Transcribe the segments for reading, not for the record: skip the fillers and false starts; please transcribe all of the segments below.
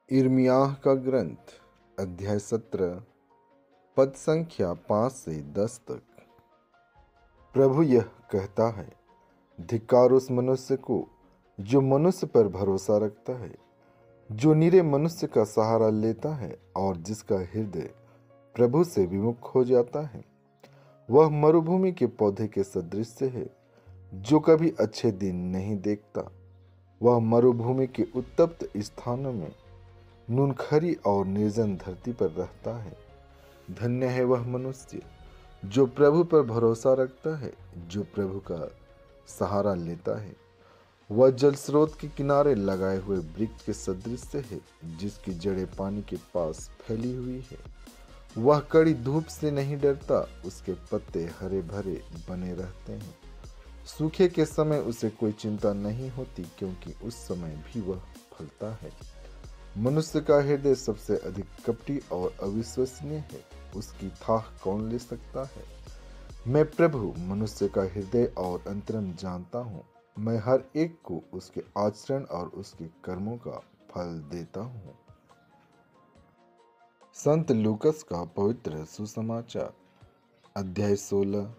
यिर्मयाह का ग्रंथ अध्याय 17 पद संख्या 5 से 10 तक। प्रभु यह कहता है, धिक्कार उस मनुष्य को जो मनुष्य पर भरोसा रखता है, जो निरे मनुष्य का सहारा लेता है और जिसका हृदय प्रभु से विमुख हो जाता है। वह मरुभूमि के पौधे के सदृश है जो कभी अच्छे दिन नहीं देखता। वह मरुभूमि के उत्तप्त स्थानों में नूनखरी और निर्जन धरती पर रहता है। धन्य है वह मनुष्य जो प्रभु पर भरोसा रखता है, जो प्रभु का सहारा लेता है। वह जल स्रोत के किनारे लगाए हुए वृक्ष के सदृश है जिसकी जड़ें पानी के पास फैली हुई है। वह कड़ी धूप से नहीं डरता, उसके पत्ते हरे भरे बने रहते हैं। सूखे के समय उसे कोई चिंता नहीं होती, क्योंकि उस समय भी वह फलता है। मनुष्य का हृदय सबसे अधिक कपटी और अविश्वसनीय है, उसकी थाह कौन ले सकता है। मैं प्रभु मनुष्य का हृदय और अंतरंग जानता हूँ। मैं हर एक को उसके आचरण और उसके कर्मों का फल देता हूँ। संत लूकस का पवित्र सुसमाचार अध्याय 16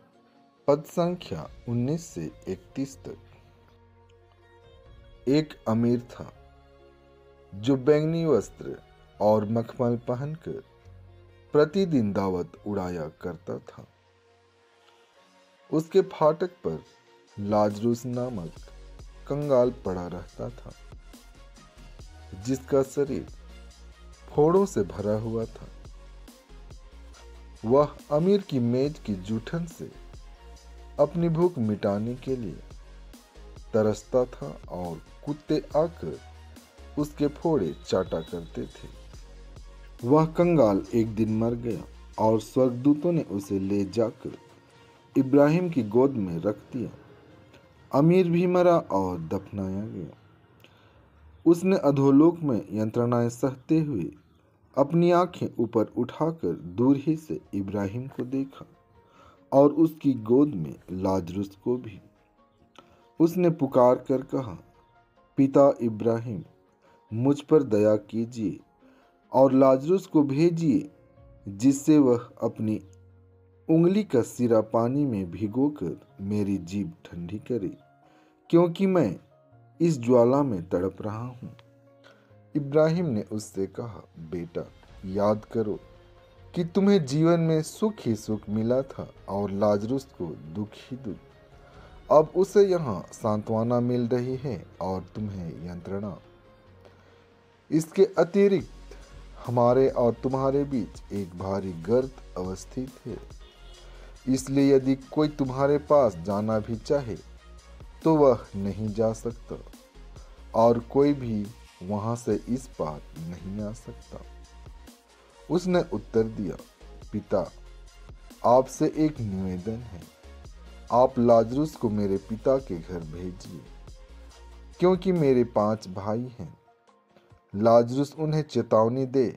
पद संख्या 19 से 31 तक। एक अमीर था जो बैंगनी वस्त्र और मखमल पहनकर प्रतिदिन दावत उड़ाया करता था। उसके फाटक पर लाजरूस नामक कंगाल पड़ा रहता था, जिसका शरीर फोड़ों से भरा हुआ था। वह अमीर की मेज की जूठन से अपनी भूख मिटाने के लिए तरसता था और कुत्ते आकर उसके फोड़े चाटा करते थे। वह कंगाल एक दिन मर गया और स्वर्गदूतों ने उसे ले जाकर इब्राहिम की गोद में रख दिया। अमीर भी मरा और दफनाया गया। उसने अधोलोक में यंत्रणाएं सहते हुए अपनी आंखें ऊपर उठाकर दूर ही से इब्राहिम को देखा और उसकी गोद में लाजरुस को भी। उसने पुकार कर कहा, पिता इब्राहिम, मुझ पर दया कीजिए और लाजरुस को भेजिए, जिससे वह अपनी उंगली का सिरा पानी में भिगोकर मेरी जीभ ठंडी करे, क्योंकि मैं इस ज्वाला में तड़प रहा हूँ। इब्राहिम ने उससे कहा, बेटा, याद करो कि तुम्हें जीवन में सुख ही सुख मिला था और लाजरुस को दुख ही दुख। अब उसे यहाँ सांत्वना मिल रही है और तुम्हें यंत्रणा। इसके अतिरिक्त हमारे और तुम्हारे बीच एक भारी गर्त अवस्थित है। इसलिए यदि कोई तुम्हारे पास जाना भी चाहे तो वह नहीं जा सकता और कोई भी वहां से इस पार नहीं आ सकता। उसने उत्तर दिया, पिता, आपसे एक निवेदन है। आप लाजरुस को मेरे पिता के घर भेजिए, क्योंकि मेरे 5 भाई हैं। लाजरुस उन्हें चेतावनी दे,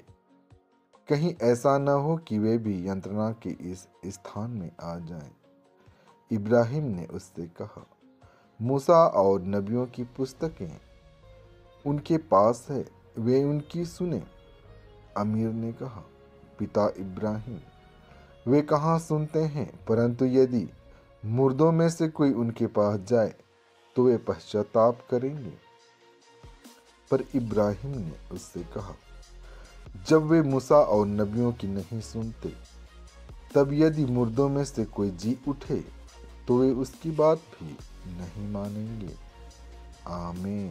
कहीं ऐसा न हो कि वे भी यंत्रणा के इस स्थान में आ जाएं। इब्राहिम ने उससे कहा, मूसा और नबियों की पुस्तकें उनके पास है, वे उनकी सुने। अमीर ने कहा, पिता इब्राहिम, वे कहाँ सुनते हैं, परंतु यदि मुर्दों में से कोई उनके पास जाए तो वे पश्चाताप करेंगे। पर इब्राहिम ने उससे कहा, जब वे मूसा और नबियों की नहीं सुनते, तब यदि मुर्दों में से कोई जी उठे तो वे उसकी बात भी नहीं मानेंगे। आमीन।